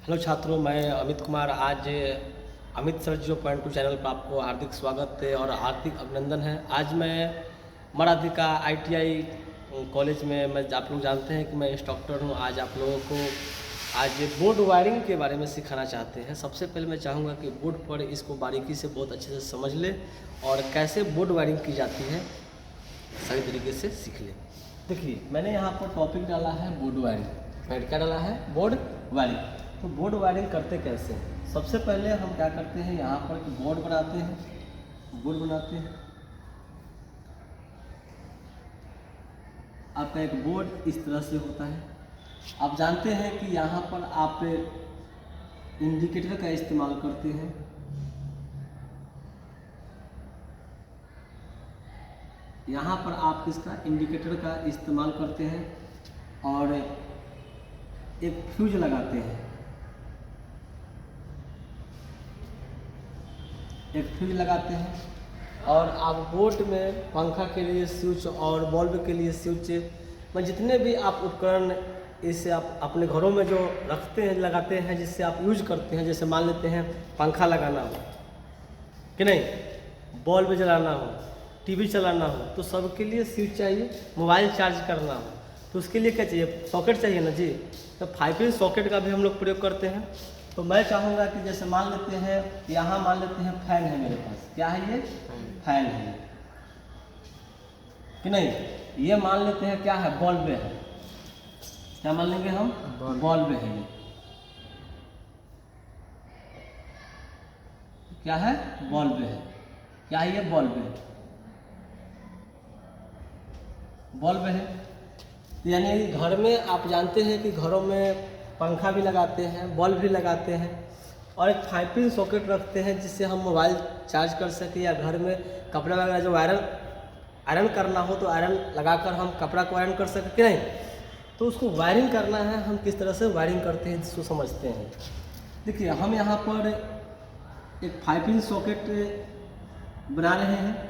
Hello छात्रों, मैं अमित कुमार। आज अमित सर 0.2 चैनल पर आपको हार्दिक स्वागत है और हार्दिक अभिनंदन है। आज मैं मराठी का ITI कॉलेज में मैं आप लोग जानते हैं कि मैं इंस्ट्रक्टर हूं। आज आप लोगों को आज बोर्ड वायरिंग के बारे में सिखाना चाहते हैं। सबसे पहले मैं चाहूँगा कि बोर्ड पर इसको बारीकी से बहुत अच्छे से समझ ले और कैसे बोर्ड वायरिंग की जाती है सही तरीके से सीख ले। देखिए, मैंने यहाँ पर टॉपिक डाला है बोर्ड वायरिंग। मैंने क्या डाला है? Board wiring. तो बोर्ड वायरिंग करते कैसे हैं? सबसे पहले हम क्या करते हैं, यहाँ पर कि बोर्ड बनाते हैं। बोर्ड बनाते हैं, आपका एक बोर्ड इस तरह से होता है। आप जानते हैं कि यहाँ पर आप इंडिकेटर का इस्तेमाल करते हैं। यहाँ पर आप किसका? इंडिकेटर का इस्तेमाल करते हैं और एक फ्यूज लगाते हैं। एक फ्यूज लगाते हैं और आप बोर्ड में पंखा के लिए स्विच और बल्ब के लिए स्विच, मैं जितने भी आप उपकरण इससे आप अपने घरों में जो रखते हैं, लगाते हैं, जिससे आप यूज करते हैं, जैसे मान लेते हैं पंखा लगाना हो कि नहीं, बल्ब जलाना हो, टीवी चलाना हो, तो सबके लिए स्विच चाहिए। मोबाइल चार्ज करना हो तो उसके लिए क्या चाहिए? सॉकेट चाहिए ना जी। तो 5 पिन सॉकेट का भी हम लोग प्रयोग करते हैं। तो मैं चाहूँगा कि जैसे मान लेते हैं, यहाँ मान लेते हैं फैन है मेरे पास। क्या है ये? फैन है कि नहीं। ये मान लेते हैं क्या है? बल्ब है। क्या मान लेंगे हम? बल्ब है। ये क्या है? बल्ब है। क्या है ये? बल्ब है। बल्ब है यानी घर में आप जानते हैं कि घरों में पंखा भी लगाते हैं, बल्ब भी लगाते हैं और एक 5 पिन सॉकेट रखते हैं जिससे हम मोबाइल चार्ज कर सकें, या घर में कपड़ा वगैरह जो आयरन करना हो तो आयरन लगाकर हम कपड़ा को आयरन कर सकें कि नहीं। तो उसको वायरिंग करना है, हम किस तरह से वायरिंग करते हैं जिसको समझते हैं। देखिए, हम यहाँ पर एक 5 पिन सॉकेट बना रहे हैं।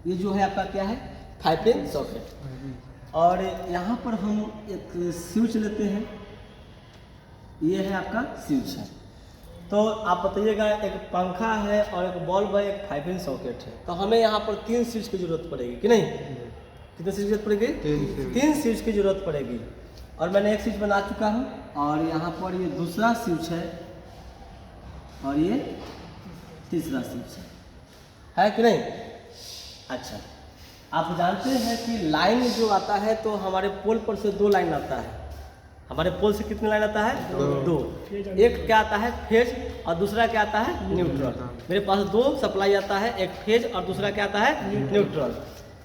ये जो है आपका क्या है? 5 पिन सॉकेट। और यहाँ पर हम एक स्विच लेते हैं। ये है आपका स्विच है। तो आप बताइएगा, एक पंखा है और एक बल्ब है, एक 5 पिन सॉकेट है, तो हमें यहाँ पर 3 स्विच की जरूरत पड़ेगी कि नहीं? कितने स्विच की जरूरत पड़ेगी? 3 स्विच की जरूरत पड़ेगी। और मैंने एक स्विच बना चुका हूँ और यहाँ पर ये दूसरा स्विच है और ये तीसरा स्विच है कि नहीं? अच्छा, आप जानते हैं कि लाइन जो आता है तो हमारे पोल पर से 2 लाइन आता है। हमारे पोल से कितने लाइन आता है? 2। एक क्या आता है? फेज, और दूसरा क्या आता है? न्यूट्रल। मेरे पास 2 सप्लाई आता है, एक फेज और दूसरा क्या आता है? न्यूट्रल।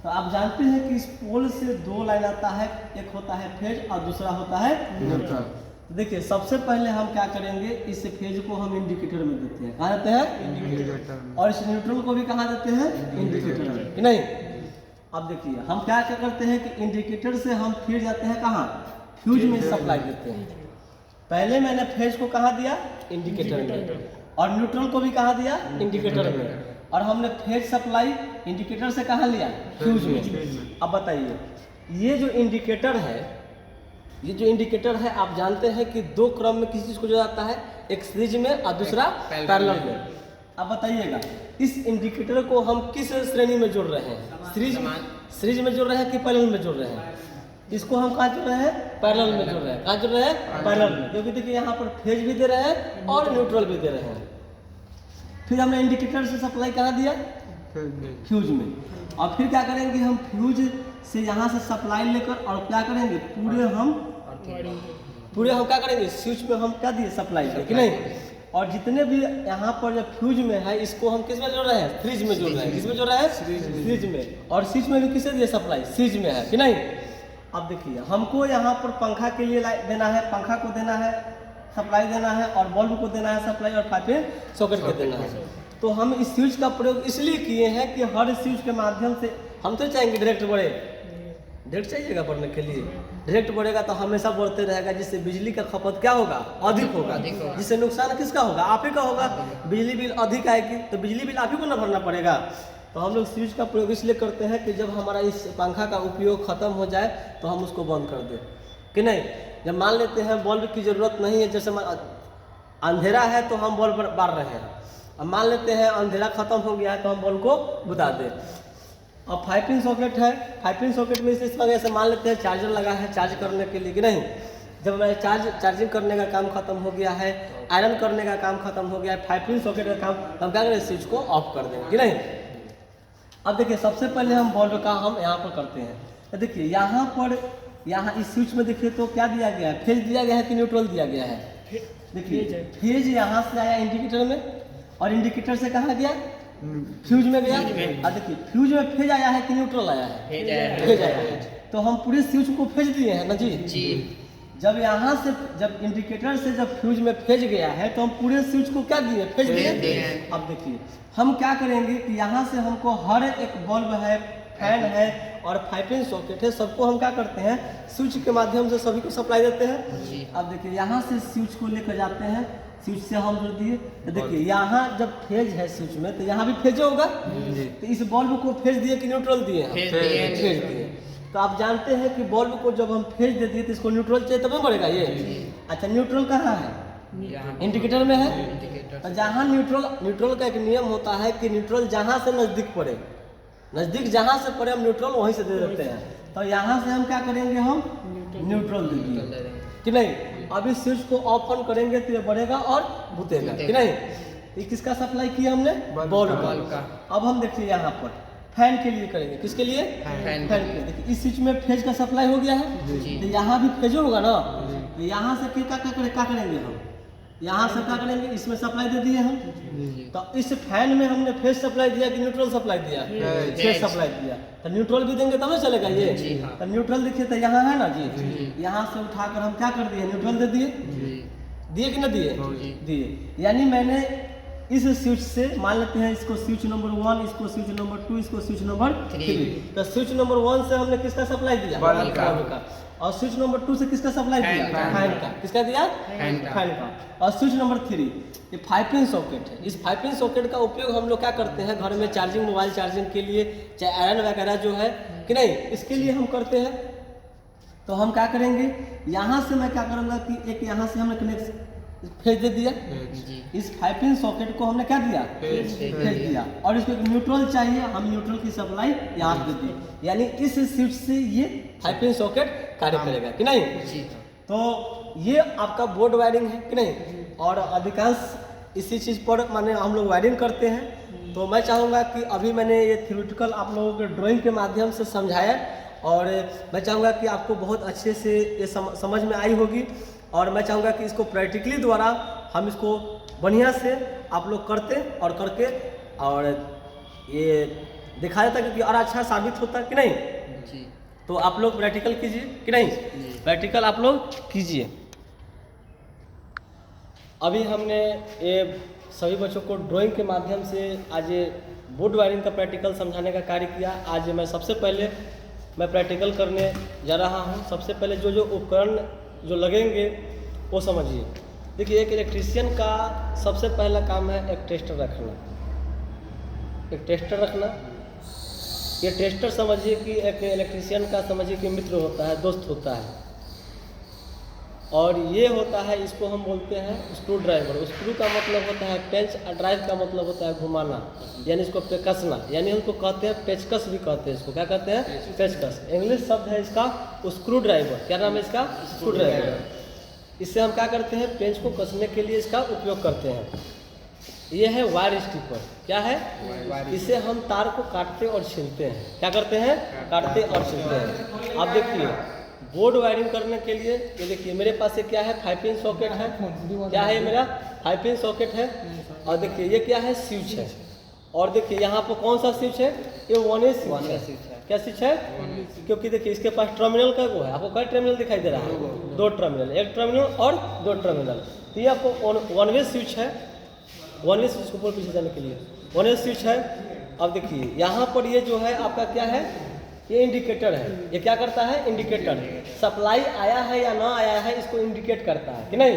तो आप जानते हैं कि इस पोल से 2 लाइन आता है, एक होता है फेज और दूसरा होता है न्यूट्रल। देखिए, सबसे पहले हम क्या करेंगे, इस फेज को हम इंडिकेटर में देते हैं। कहाँ देते हैं? इंडिकेटर। और इस न्यूट्रल को भी कहाँ देते हैं? इंडिकेटर में कि नहीं। अब देखिए, हम क्या करते हैं कि इंडिकेटर से हम फिर जाते हैं कहाँ? फ्यूज में सप्लाई देते हैं। पहले मैंने फेज को कहाँ दिया? इंडिकेटर में। और न्यूट्रल को भी कहाँ दिया? इंडिकेटर में। और हमने फेज सप्लाई इंडिकेटर से कहाँ लिया? फ्यूज में। अब बताइए, ये जो इंडिकेटर है, आप जानते हैं कि 2 क्रम में किसी चीज को जोड़ा जाता है, एक सीरीज में और दूसरा पैरेलल में। अब बताइएगा, इस इंडिकेटर को हम किस श्रेणी में जोड़ रहे हैं? सीरीज में जोड़ रहे हैं कि पैरेलल में जोड़ रहे हैं? इसको हम कहाँ जोड़ रहे हैं? पैरेलल में जोड़ रहे हैं। कहाँ जोड़ रहे हैं? पैरेलल में। क्योंकि देखिए, यहाँ पर फेज भी दे रहे हैं और न्यूट्रल भी दे रहे हैं। फिर हमने इंडिकेटर से सप्लाई कहाँ दिया? फ्यूज में। और फिर क्या करेंगे, हम फ्यूज से यहाँ से सप्लाई लेकर और क्या करेंगे, पूरे हम क्या करेंगे, स्विच में हम क्या दिए? सप्लाई कि नहीं। और जितने भी यहाँ पर जो फ्यूज में है, इसको हम किस में जोड़ रहे हैं? सीरीज में जोड़ रहे हैं। किसमें जोड़ रहे हैं? सीरीज में। और सीरीज में भी किसे दिए? सप्लाई सीरीज में है कि नहीं। अब देखिए, हमको यहाँ पर पंखा के लिए देना है, पंखा को देना है सप्लाई देना है, और बल्ब को देना है सप्लाई, और 5 पिन सॉकेट को देना है। तो हम इस स्विच का प्रयोग इसलिए किए हैं कि हर स्विच के माध्यम से हम तो चाहेंगे डायरेक्ट बढ़े। डायरेक्ट चाहिएगा बढ़ने के लिए, डायरेक्ट बढ़ेगा तो हमेशा बढ़ते रहेगा, जिससे बिजली का खपत क्या होगा? अधिक होगा। जिससे नुकसान किसका होगा? आप ही का होगा। बिजली बिल अधिक आएगी तो बिजली बिल आप ही को ना भरना पड़ेगा। तो हम लोग स्विच का प्रयोग इसलिए करते हैं कि जब हमारा इस पंखा का उपयोग ख़त्म हो जाए तो हम उसको बंद कर दें। कि नहीं। जब मान लेते हैं बल्ब की ज़रूरत नहीं है, जैसे अंधेरा है तो हम बल्ब बार रहे हैं, अब मान लेते हैं अंधेरा खत्म हो गया है तो हम बल्ब को बुझा दें। अब 5 पिन सॉकेट है, 5 पिन सॉकेट में इस वजह से मान लेते हैं चार्जर लगा है चार्ज करने के लिए कि नहीं। जब मैं चार्जिंग करने का काम खत्म हो गया है, आयरन करने का काम खत्म हो गया है, 5 पिन सॉकेट का काम, हम क्या करें, स्विच को ऑफ कर देंगे कि नहीं। अब देखिए सबसे पहले हम बल्ब का हम यहाँ पर करते हैं। तो देखिए यहाँ इस स्विच में देखिए तो क्या दिया गया है, फेज दिया गया है कि न्यूट्रल दिया गया है। देखिए फेज यहाँ से आया इंडिकेटर में और इंडिकेटर से कहाँ गया, फ्यूज में गया। अब देखिए फ्यूज में फेज आया है कि न्यूट्रल आया है, फेज आया है। तो हम पूरे स्विच को फेज दिए हैं ना जी। जब यहाँ से जब इंडिकेटर से जब फ्यूज में फेज गया है तो हम पूरे स्विच को क्या दिए, फेज दिए। अब देखिए हम क्या करेंगे कि यहाँ से हमको हर एक बल्ब है, फैन है और 5 पिन सॉकेट है, सबको हम क्या करते हैं स्विच के माध्यम से सभी को सप्लाई देते हैं। अब देखिए यहाँ से स्विच को लेकर जाते हैं, स्विच से हम जोड़ दिए। तो देखिए यहाँ जब फेज है स्विच में तो यहाँ भी फेज होगा, तो इस बल्ब को फेज दिए कि न्यूट्रल दिए, फेज दिए। तो आप जानते हैं कि बल्ब को जब हम फेज दे दिए तो इसको न्यूट्रल चाहिए तब बढ़ेगा ये। अच्छा न्यूट्रल कहाँ है, इंडिकेटर में है। तो जहाँ न्यूट्रल का एक नियम होता है कि न्यूट्रल जहाँ से नज़दीक पड़े, नज़दीक जहाँ से पड़े हम न्यूट्रल वहीं से दे देते हैं। तो यहाँ से हम क्या करेंगे, हम न्यूट्रल दे दिए कि नहीं। अब इस स्विच को ऑफ ऑन करेंगे तो ये बढ़ेगा और बुतेगा कि नहीं। ये किसका सप्लाई किया हमने, बल्ब का। अब हम देखिए यहाँ पर फैन के लिए करेंगे, किसके लिए, फैन के लिए। देखिए इस स्विच में फेज का सप्लाई हो गया है तो यहाँ भी फेज होगा ना। तो यहाँ से क्या करेंगे हम, यहाँ से क्या करेंगे, इसमें सप्लाई दे दिए हम। तो इस फैन में हमने फेज सप्लाई दिया कि न्यूट्रल सप्लाई दिया, फेज सप्लाई दिया। तो न्यूट्रल भी देंगे तब चलेगा ये। तो न्यूट्रल देखिए तो यहाँ है ना जी, यहाँ से उठाकर हम क्या कर दिए, न्यूट्रल दे दिए कि न दिए। यानी मैंने इस स्विच से मान लेते हैं इसको स्विच नंबर 1, इसको स्विच नंबर 2, इसको स्विच नंबर 3। तो स्विच नंबर 1 से हमने किसका सप्लाई दिया, बल्ब का। और स्विच नंबर 2 से किसका सप्लाई दिया, फैन का। किसका दिया, फैन का। और स्विच नंबर 3 ये 5 पिन सॉकेट है। इस 5 पिन सॉकेट का उपयोग हम लोग क्या करते हैं घर में चार्जिंग, मोबाइल चार्जिंग के लिए, चाहे आयरन वगैरह जो है कि नहीं, इसके लिए हम करते हैं। तो हम क्या करेंगे, यहाँ से मैं क्या करूँगा कि एक यहाँ से हमने कनेक्ट फेज दे दिया, इस 5 पिन सॉकेट को हमने क्या दिया, फेज दिया। और इसको एक न्यूट्रल चाहिए, हम न्यूट्रल की सप्लाई यहाँ दे दी। यानी इस स्विच से ये 5 पिन सॉकेट कार्य करेगा कि नहीं। तो ये आपका बोर्ड वायरिंग है कि नहीं। और अधिकांश इसी चीज़ पर माने हम लोग वायरिंग करते हैं। तो मैं चाहूँगा कि अभी मैंने ये थ्योरेटिकल आप लोगों के ड्राइंग के माध्यम से समझाया और मैं चाहूँगा कि आपको बहुत अच्छे से ये समझ में आई होगी। और मैं चाहूँगा कि इसको प्रैक्टिकली द्वारा हम इसको बढ़िया से आप लोग करते और करके और ये दिखाया था कि और अच्छा साबित होता कि नहीं जी। तो आप लोग प्रैक्टिकल कीजिए कि नहीं, प्रैक्टिकल आप लोग कीजिए। अभी हमने ये सभी बच्चों को ड्राइंग के माध्यम से आज ये बोर्ड वायरिंग का प्रैक्टिकल समझाने का कार्य किया। आज मैं सबसे पहले मैं प्रैक्टिकल करने जा रहा हूँ। सबसे पहले जो उपकरण जो लगेंगे वो समझिए। देखिए एक इलेक्ट्रीशियन का सबसे पहला काम है एक टेस्टर रखना, एक टेस्टर रखना। ये टेस्टर समझिए कि एक इलेक्ट्रीशियन का समझिए कि मित्र होता है, दोस्त होता है। और ये होता है, इसको हम बोलते हैं स्क्रू ड्राइवर। स्क्रू का मतलब होता है पेंच, ड्राइव का मतलब होता है घुमाना, यानी इसको कसना, यानी उसको कहते हैं पेचकस भी कहते हैं। इसको क्या कहते हैं, पेचकस। इंग्लिश शब्द है इसका स्क्रू ड्राइवर। क्या नाम है इसका, स्क्रू ड्राइवर। इससे हम क्या करते हैं, पेंच को कसने के लिए इसका उपयोग करते हैं। ये है वायर स्टिपर। क्या है, इसे हम तार को काटते और छीलते हैं। क्या करते हैं, काटते और छीलते हैं। अब देखिए बोर्ड वायरिंग करने के लिए ये देखिए मेरे पास ये क्या है, 5 पिन सॉकेट है। क्या है, मेरा 5 पिन सॉकेट है। और देखिए ये क्या है, स्विच है। और देखिए यहाँ पर कौन सा स्विच है, ये 1A स्विच है। क्या स्विच है, क्योंकि देखिए इसके पास टर्मिनल का वो है। आपको कई टर्मिनल दिखाई दे रहा है, 2 टर्मिनल, एक टर्मिनल और 2 टर्मिनल। तो ये आपको 1A स्विच है। 1A स्विच को ऊपर पीछे जाने के लिए 1A स्विच है। अब देखिए यहाँ पर ये जो है आपका क्या है, ये इंडिकेटर है। ये क्या करता है, इंडिकेटर। सप्लाई आया है या ना आया है इसको इंडिकेट करता है कि नहीं,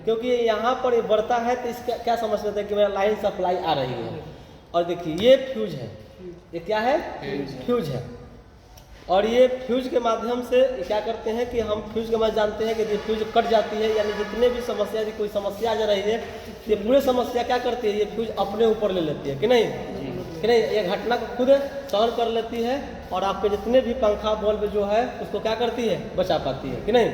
क्योंकि यहाँ पर ये बढ़ता है तो इसका क्या समझ लेते हैं कि मेरा लाइन सप्लाई आ रही है। और देखिए ये फ्यूज है, ये क्या है, फ्यूज है। और ये फ्यूज के माध्यम से क्या करते हैं कि हम फ्यूज के माध्यम जानते हैं कि ये फ्यूज कट जाती है, यानी जितने भी समस्या, यदि कोई समस्या आ जा रही है, ये पूरे समस्या क्या करती है, ये फ्यूज अपने ऊपर ले लेती है कि नहीं, कि नहीं, ये घटना को खुद सहन कर लेती है और आपके जितने भी पंखा बल्ब जो है उसको क्या करती है, बचा पाती है कि नहीं।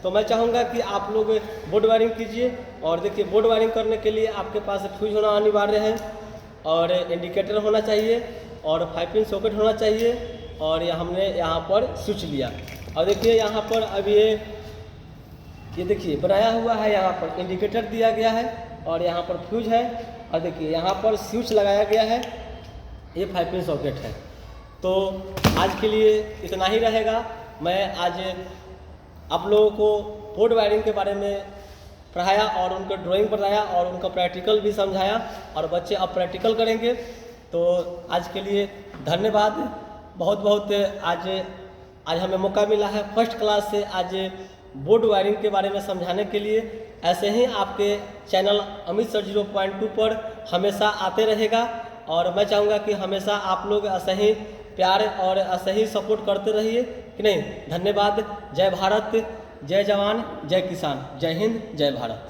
तो मैं चाहूँगा कि आप लोग बोर्ड वायरिंग कीजिए। और देखिए, बोर्ड वायरिंग करने के लिए आपके पास फ्यूज होना अनिवार्य है और इंडिकेटर होना चाहिए और 5 पिन सॉकेट होना चाहिए। और हमने यहाँ पर स्विच लिया और देखिए यहाँ पर अब ये देखिए बनाया हुआ है, यहाँ पर इंडिकेटर दिया गया है और यहाँ पर फ्यूज है और देखिए यहाँ पर स्विच लगाया गया है, ये 5 पिन सॉकेट है। तो आज के लिए इतना ही रहेगा। मैं आज आप लोगों को बोर्ड वायरिंग के बारे में पढ़ाया और उनका ड्राइंग बताया और उनका प्रैक्टिकल भी समझाया और बच्चे अब प्रैक्टिकल करेंगे। तो आज के लिए धन्यवाद बहुत बहुत। आज हमें मौका मिला है फर्स्ट क्लास से आज बोर्ड वायरिंग के बारे में समझाने के लिए। ऐसे ही आपके चैनल अमित सर 0.2 पर हमेशा आते रहेगा और मैं चाहूँगा कि हमेशा आप लोग ऐसे ही प्यार और ऐसे ही सपोर्ट करते रहिए कि नहीं। धन्यवाद। जय भारत, जय जवान, जय किसान, जय हिंद, जय भारत।